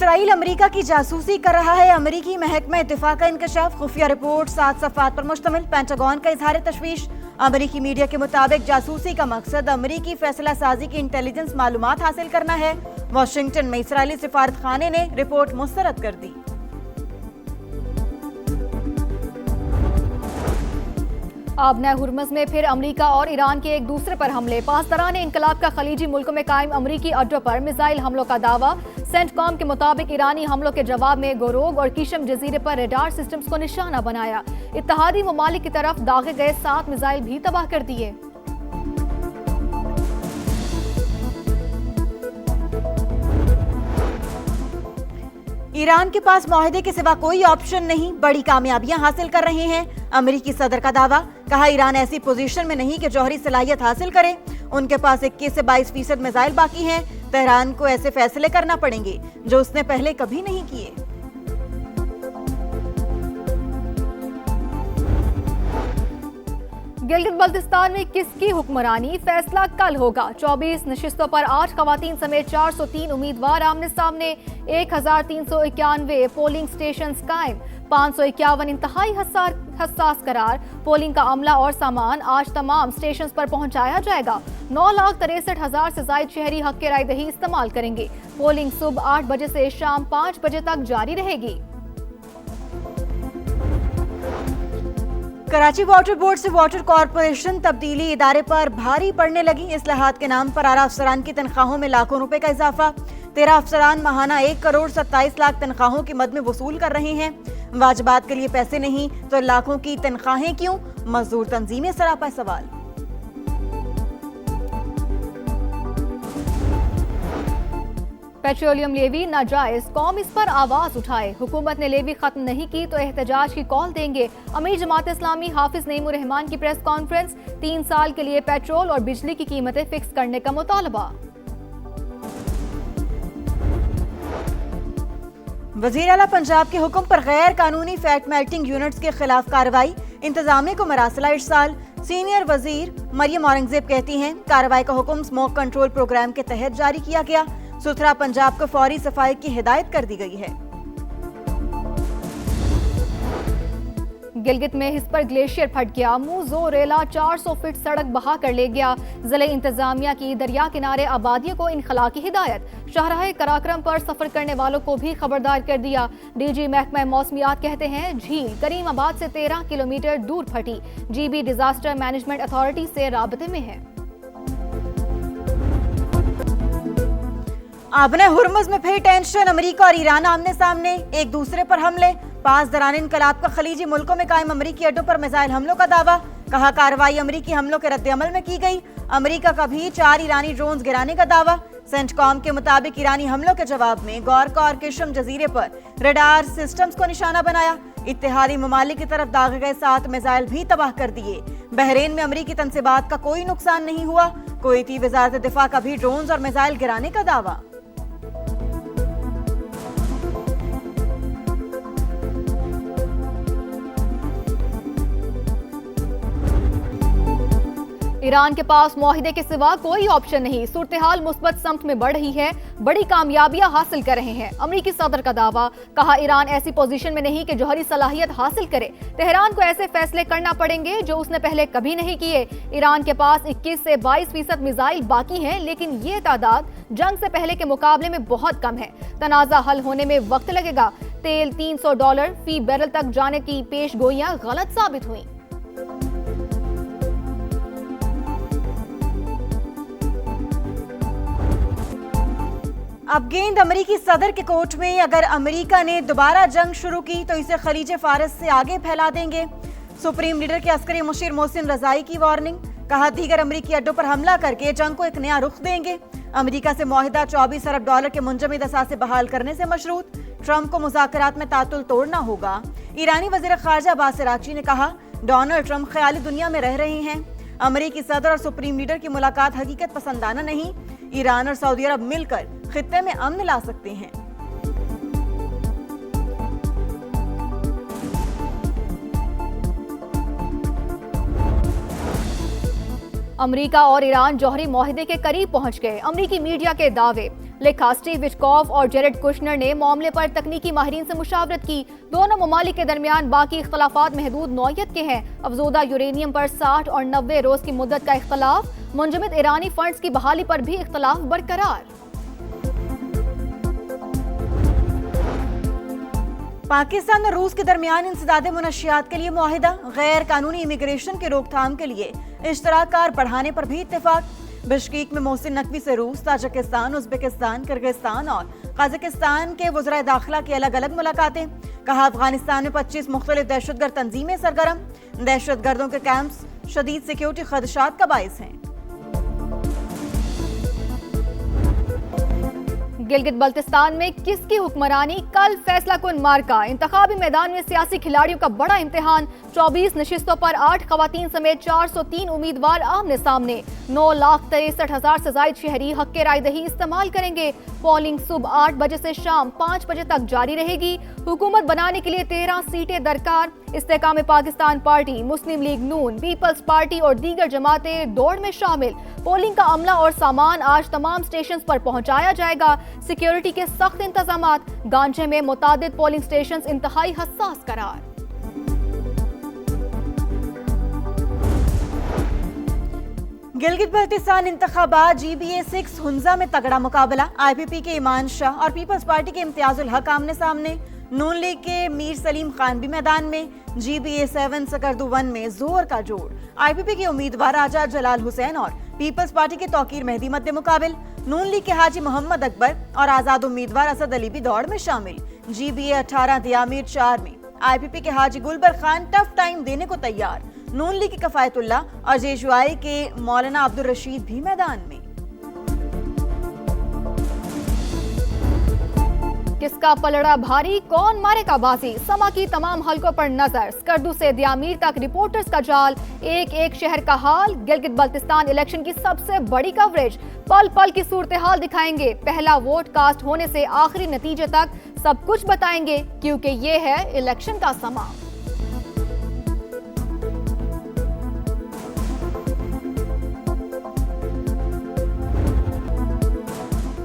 Israel America की जासूसी कर रहा है। अमेरिकी महकमा इत्तेफाक का इंकशाफ, खुफिया रिपोर्ट 7 सफ़ात पर मुश्तमिल। पेंटागन का इजहार तशवीश। अमेरिकी मीडिया के मुताबिक जासूसी का मकसद अमेरिकी फैसला साजी की इंटेलिजेंस मालूमात हासिल करना है। वाशिंगटन में इसराइली सिफारत खाने ने रिपोर्ट मुस्तरद कर दी। आबना हुर्मुज़ में फिर अमेरिका और ईरान के एक दूसरे पर हमले। पासदारान इनकलाब का खलीजी मुल्कों में कायम अमेरिकी अड्डों पर मिसाइल हमलों का दावा। सेंटकॉम के मुताबिक ईरानी हमलों के जवाब में गोरोग और किशम जजीरे पर रडार सिस्टम्स को निशाना बनाया। इत्तहादी ममालिक की तरफ दागे गए 7 मिसाइल भी तबाह कर दिए। ईरान के पास मुआहदे के सिवा कोई ऑप्शन नहीं, बड़ी कामयाबियां हासिल कर रहे हैं। अमेरिकी सदर का दावा, कहा ईरान ऐसी पोजीशन में नहीं कि जौहरी सलाहियत हासिल करे। उनके पास 21 से 22% मिसाइल बाकी हैं। तेहरान को ऐसे फैसले करना पड़ेंगे जो उसने पहले कभी नहीं किए। गिलगित बल्तिस्तान में किसकी हुक्मरानी, फैसला कल होगा। 24 नशिस्तों पर 8 खवातीन समेत 403 उम्मीदवार आमने सामने। 1391 पोलिंग स्टेशन कायम। 551 इंतहाई हसास करार। पोलिंग का अमला और सामान आज तमाम स्टेशन पर पहुंचाया जाएगा। 9,63,000 से ज्यादा शहरी हक के रायदही इस्तेमाल करेंगे। पोलिंग सुबह 8 बजे से शाम 5 बजे तक जारी रहेगी। कराची वाटर बोर्ड से वाटर कॉरपोरेशन तब्दीली, इदारे पर भारी पड़ने लगी। इस्लाहात के नाम पर आला अफसरान की तनख्वाहों में लाखों रुपए का इजाफा। 13 अफसरान माहाना 1,27,00,000 तनख्वाहों की मद में वसूल कर रहे हैं। वाजिबात के लिए पैसे नहीं तो लाखों की तनख्वाहें क्यों? मजदूर तंजीमें सरापा सवाल। पेट्रोलियम लेवी नाजायज, कौम इस पर आवाज उठाए। हुकूमत ने लेवी खत्म नहीं की तो एहतजाज की कॉल देंगे। अमीर जमात इस्लामी हाफिज नईमुर रहमान की प्रेस कॉन्फ्रेंस। 3 साल के लिए पेट्रोल और बिजली की कीमतें फिक्स करने का मुतालबा। वजीर आला पंजाब के हुक्म पर गैर कानूनी फैट मेल्टिंग यूनिट्स के खिलाफ कार्रवाई। इंतजामिया को मरासला इरसाल। सीनियर वजीर मरियम औरंगजेब कहती हैं, कार्रवाई का हुक्म स्मोक कंट्रोल प्रोग्राम के तहत जारी किया गया। सुथरा पंजाब को फौरी सफाई की हिदायत कर दी गई है। गिलगित में हिस पर ग्लेशियर फट गया। मुंह रेला 400 फीट सड़क बहा कर ले गया। जिले इंतजामिया की दरिया किनारे आबादियों को इनखला की हिदायत। शाहराह कराक्रम पर सफर करने वालों को भी खबरदार कर दिया। डीजी महकमा मौसमियात कहते हैं, झील करीमाबाद से 13 किलोमीटर दूर फटी। जीबी डिजास्टर मैनेजमेंट अथॉरिटी से राबते में है। आबना हुर्मुज़ में फिर टेंशन। अमेरिका और ईरान आमने सामने, एक दूसरे पर हमले। पासदारान इनकलाब का खलीजी मुल्कों में कायम अमेरिकी अड्डों पर मिसाइल हमलों का दावा। कहा कार्रवाई अमेरिकी हमलों के रद्द-ए-अमल में की गई। अमेरिका का भी 4 ईरानी ड्रोन्स गिराने का दावा। सेंटकॉम के मुताबिक ईरानी हमलों के जवाब में गोरका और किशम जजीरे पर रडार सिस्टम्स को निशाना बनाया। इत्तेहादी ममालिक की तरफ दागे गए 7 मिसाइल भी तबाह कर दिए। बहरीन में अमेरिकी तनसीबात का कोई नुकसान नहीं हुआ। कुवैती वज़ारत दिफा का भी ड्रोन्स और मिसाइल गिराने का दावा। ईरान के पास मुआहिदे के सिवा कोई ऑप्शन नहीं। सूरत हाल मुस्बत समत में बढ़ रही है। बड़ी कामयाबियां हासिल कर रहे हैं। अमेरिकी सदर का दावा, कहा ईरान ऐसी पोजीशन में नहीं कि जौहरी सलाहियत हासिल करे। तेहरान को ऐसे फैसले करना पड़ेंगे जो उसने पहले कभी नहीं किए। ईरान के पास 21 से 22% मिसाइल बाकी हैं, लेकिन ये तादाद जंग से पहले के मुकाबले में बहुत कम है। तनाज़ा हल होने में वक्त लगेगा। तेल $300 फी बैरल तक जाने की पेश गोइयां गलत साबित हुई। अब गेंद अमेरिकी सदर के कोर्ट में। अगर अमेरिका ने दोबारा जंग शुरू की तो इसे खलीज फारस से आगे फैला देंगे। सुप्रीम लीडर के अस्करी मुशीर मोहसिन रजाई की वार्निंग। कहा दीगर अमेरिकी अड्डों पर हमला करके जंग को एक नया रुख देंगे। अमेरिका से मुआहिदा $24 अरब के मुंजमद असासे बहाल करने से मशरूत। ट्रंप को मुज़ाकरात में तातुल तोड़ना होगा। ईरानी वज़ीर ख़ारजा अब्बास अराग़ची ने कहा, डोनाल्ड ट्रंप ख्याली दुनिया में रह रहे हैं। अमेरिकी सदर और सुप्रीम लीडर की मुलाकात हकीकत पसंदाना नहीं। ईरान और सऊदी अरब मिलकर खित्ते में अमन ला सकते हैं। अमेरिका और ईरान जौहरी मुआहिदे के करीब पहुंच गए। अमेरिकी मीडिया के दावे, लिखा स्टीव विटकॉफ और जेरेड कुशनर ने मामले पर तकनीकी माहिरीन से मुशावरत की। दोनों ममालिक के दरमियान बाकी इख्तलाफात महदूद नौयत के हैं। अफजोदा यूरेनियम पर 60 और 90 रोज की मुद्दत का इख्तलाफ, मुंजमद ईरानी फंड्स की बहाली पर भी इख्तलाफ बरकरार। पाकिस्तान और रूस के दरमियान इंसदादे मुनशियात के लिए मुआहिदा, गैर कानूनी इमिग्रेशन की रोकथाम के लिए इश्तराकार बढ़ाने पर भी इत्तेफाक। बिश्केक में मोहसिन नकवी से रूस, ताजिकिस्तान, उज़्बेकिस्तान, किर्गिस्तान और कजाकिस्तान के वज़राए दाखिला की अलग अलग मुलाकातें। कहा अफगानिस्तान में 25 मुख्तलिफ दहशतगर्द तंजीमें सरगर्म, दहशतगर्दों के कैंप्स शदीद सिक्योरिटी खदशात का बाइस हैं। गिलगित बल्तिस्तान में किसकी हुक्मरानी, कल फैसला कुन मार्का। इंतखाबी मैदान में सियासी खिलाड़ियों का बड़ा इम्तिहान। 24 नशिस्तों पर 8 खवातीन समेत 403 उम्मीदवार आमने सामने। 9,63,000 से ज्यादा शहरी हक के रायदही इस्तेमाल करेंगे। पोलिंग सुबह 8 बजे से शाम 5 बजे तक जारी रहेगी। हुकूमत बनाने के लिए 13 सीटें दरकार। इस्तेकाम पाकिस्तान पार्टी, मुस्लिम लीग नून, पीपल्स पार्टी और दीगर जमातें दौड़ में शामिल। पोलिंग का अमला और सामान आज तमाम स्टेशन पर पहुंचाया जाएगा। सिक्योरिटी के सख्त इंतजामात। गांजे में मुतादिद पोलिंग स्टेशन इंतहाई हसास करार। गिलगित बल्तिस्तान इंतखाबात GBA-6 हुंजा में तगड़ा मुकाबला। IPP के ईमान शाह और पीपल्स पार्टी के इम्तियाजुल हक आमने सामने। नून लीग के मीर सलीम खान भी मैदान में। GBA-7 सकरदू 1 में जोर का जोड़। IPP के उम्मीदवार आजाद जलाल हुसैन और पीपल्स पार्टी के तौकीर मेहदी मद्दे मुकाबिल। नून लीग के हाजी मोहम्मद अकबर और आजाद उम्मीदवार असद अली भी दौड़ में शामिल। GBA-18 दियामीर 4 में IPP के हाजी गुलबर खान टफ टाइम देने को तैयार। नून लीग के कफायतुल्ला और जेशुआई के मौलाना अब्दुल रशीद भी मैदान में। किसका पलड़ा भारी, कौन मारेगा बाजी। समा की तमाम हलकों पर नजर। स्कर्दू से दियामीर तक रिपोर्टर्स का जाल। एक एक शहर का हाल। गिलगित बल्तिस्तान इलेक्शन की सबसे बड़ी कवरेज। पल पल की सूरत हाल दिखाएंगे। पहला वोट कास्ट होने से आखिरी नतीजे तक सब कुछ बताएंगे, क्योंकि ये है इलेक्शन का समा।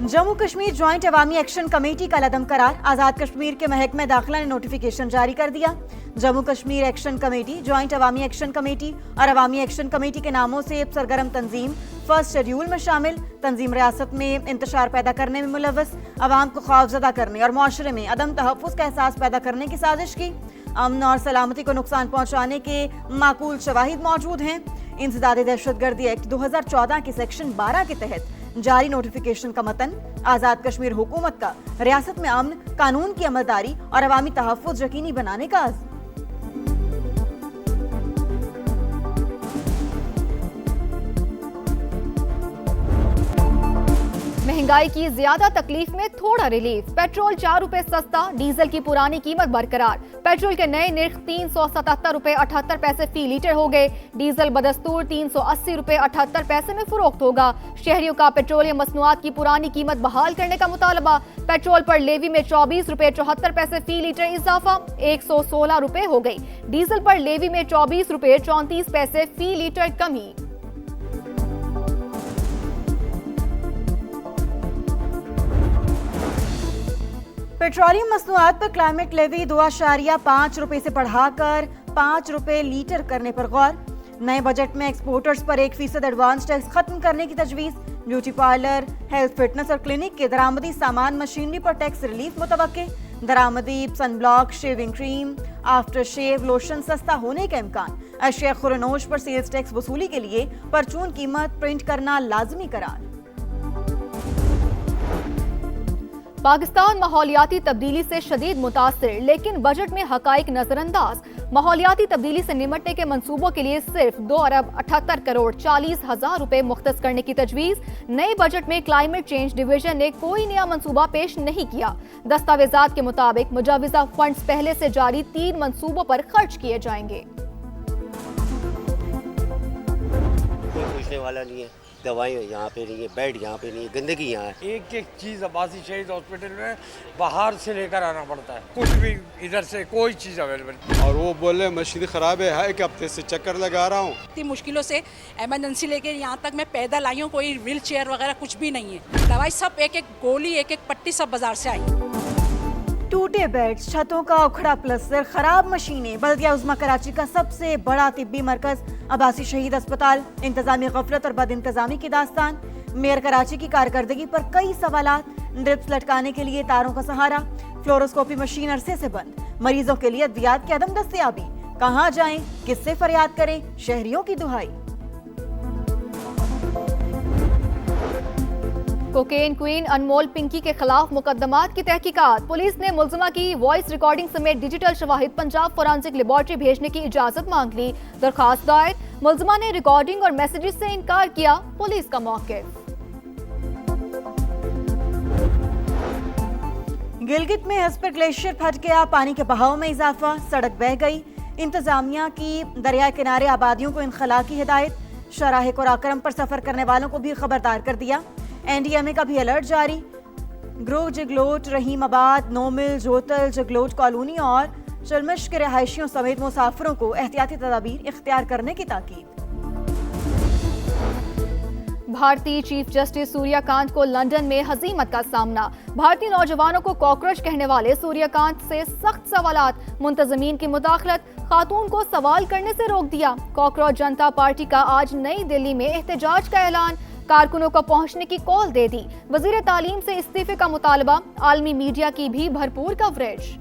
Jammu Kashmir joint Awami action committee का लदम करार। आजाद कश्मीर के महकमे दाखिला ने नोटिफिकेशन जारी कर दिया। Jammu Kashmir action committee, joint Awami action committee और अवामी एक्शन कमेटी के नामों से सरगर्म तंजीम फर्स्ट शेड्यूल में शामिल। तंजीम रियासत में इंतशार पैदा करने में मुलव्वस, अवाम को खौफजदा करने और मुआशरे में अदम तहफ़्फ़ुज़ का एहसास पैदा करने की साजिश की। अमन और सलामती को नुकसान पहुँचाने के माकूल शवाहिद मौजूद हैं। इंसदादे दहशतगर्दी एक्ट 2014 के सेक्शन 12 के तहत जारी नोटिफिकेशन का मतन आजाद कश्मीर हुकूमत का रियासत में अमन, कानून की अमलदारी और अवामी तहफ़्फ़ुज़ यकीनी बनाने का अज़्म। महंगाई की ज्यादा तकलीफ में थोड़ा रिलीफ। पेट्रोल 4 रुपए सस्ता, डीजल की पुरानी कीमत बरकरार। पेट्रोल के नए निर्ख 377 रुपए 78 पैसे फी लीटर हो गए। डीजल बदस्तूर 380 रुपए 78 पैसे में फरोख्त होगा। शहरियों का पेट्रोलियम मसनूआत की पुरानी कीमत बहाल करने का मुतालबा। पेट्रोल पर लेवी में 24 रुपए 74 पैसे फी लीटर इजाफा 116 रुपए हो गई। डीजल पर लेवी में 24 रुपए 34 पैसे फी लीटर कमी। पेट्रोलियम मसनूआत पर क्लाइमेट लेवी 2.5 रुपए से बढ़ाकर 5 रुपए लीटर करने पर गौर। नए बजट में एक्सपोर्टर्स पर 1% एडवांस टैक्स खत्म करने की तजवीज। ब्यूटी पार्लर, हेल्थ फिटनेस और क्लिनिक के दरामदी सामान मशीनरी पर टैक्स रिलीफ मुतवक्के। दरामदी sunblock, shaving cream, after shave lotion सस्ता होने का इम्कान। अशिया खुरनोश पर सेल्स टैक्स वसूली के लिए परचून कीमत प्रिंट करना लाजमी करार। पाकिस्तान माहौलियाती तब्दीली से शदीद मुतासिर, लेकिन बजट में हकाइक नजरअंदाज। माहौलियाती तब्दीली से निमटने के मंसूबों के लिए सिर्फ 2 अरब 78 करोड़ 40 हजार रुपए मुख्तस करने की तजवीज। नए बजट में क्लाइमेट चेंज डिवीजन ने कोई नया मंसूबा पेश नहीं किया। दस्तावेजात के मुताबिक मुजाविजा फंड्स पहले से जारी 3 मंसूबों पर खर्च किए जाएंगे। कोई पूछने वाला नहीं है। दवाएं यहाँ पे नहीं है, बेड यहाँ पे नहीं है, गंदगी यहाँ है। एक एक चीज़ अब्बासी शहीद हॉस्पिटल में बाहर से लेकर आना पड़ता है, कुछ भी इधर से कोई चीज़ अवेलेबल। और वो बोले मशीन ख़राब है, एक हफ्ते से चक्कर लगा रहा हूँ। इतनी मुश्किलों से इमरजेंसी लेके यहाँ तक मैं पैदल आई हूँ, कोई व्हील चेयर वगैरह कुछ भी नहीं है। दवाई सब एक एक गोली एक एक पट्टी सब बाजार से आई। टूटे बेड, छतों का उखड़ा प्लास्टर, खराब मशीनें। बल्दिया उज़्मा कराची का सबसे बड़ा तिब्बी मरकज अब्बासी शहीद अस्पताल, इंतजामी गफलत और बद इंतजामी की दास्तान। मेयर कराची की कारकर्दगी पर कई सवालात। ड्रिप्स लटकाने के लिए तारों का सहारा, फ्लोरोस्कोपी मशीन अरसे से बंद। मरीजों के लिए अद्वियात की अदम दस्तयाबी, कहाँ जाएं, किससे फरियाद करें, शहरियों की दुहाई। कोकेन क्वीन अनमोल पिंकी के खिलाफ मुकदमात की तहकीकात। पुलिस ने मुलजिमा की वॉइस रिकॉर्डिंग समेत डिजिटल शवाहिद पंजाब फोरेंसिक लेबॉर्ट्री भेजने की इजाजत मांग ली। दरखास्त दायर। मुलजिमा ने रिकॉर्डिंग और मैसेजेस से इनकार किया। पुलिस का मौक़िफ़। गिलगित में हस्पर ग्लेशियर फट गया, पानी के बहाव में इजाफा, सड़क बह गई। इंतजामिया की दरिया किनारे आबादियों को इनखला की हिदायत। शराह कुराकरम पर सफर करने वालों को भी खबरदार कर दिया। एनडीएमए का भी अलर्ट जारी। ग्रोह, जगलोट, रहीमाबाद, नोमिल, जोतल, जगलोट कॉलोनी और चलमश के रहायशियों समेत मुसाफिरों को एहतियाती तदाबीर इख्तियार करने की ताकीद। भारतीय चीफ जस्टिस सूर्यकांत को लंदन में हजीमत का सामना। भारतीय नौजवानों को कॉकरोच कहने वाले सूर्यकांत से सख्त सवालात। मुंतजमीन की मुदाखलत, खातून को सवाल करने से रोक दिया। कॉकरोच जनता पार्टी का आज नई दिल्ली में एहतजाज का ऐलान। कारकुनों को पहुंचने की कॉल दे दी। वजीर तालीम से इस्तीफे का मुतालबा। आलमी मीडिया की भी भरपूर कवरेज।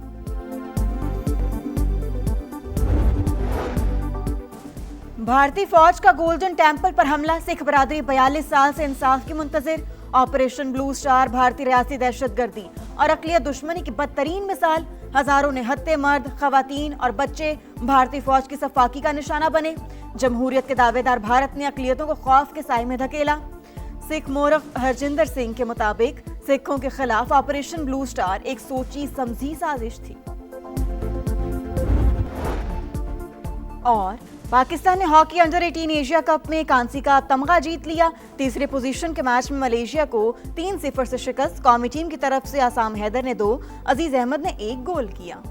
भारतीय फौज का गोल्डन टेम्पल पर हमला। सिख बरादरी 42 साल से इंसाफ की मुंतजिर। ऑपरेशन ब्लू स्टार भारतीय रियासती दहशतगर्दी और अक़लियत दुश्मनी की बदतरीन मिसाल। हजारों निहत्ते मर्द, खवातीन और बच्चे भारतीय फौज की सफाकी का निशाना बने। जमहूरियत के दावेदार भारत ने अक़लियतों को खौफ के साए में धकेला। सिख मोरख हरजिंदर सिंह के मुताबिक सिखों के खिलाफ ऑपरेशन ब्लू स्टार एक सोची समझी साजिश थी। और पाकिस्तान ने हॉकी अंडर 18 एशिया कप में कांसी का तमगा जीत लिया। तीसरे पोजीशन के मैच में मलेशिया को 3-0 से शिकस्त। कौमी टीम की तरफ से आसाम हैदर ने 2, अजीज अहमद ने 1 गोल किया।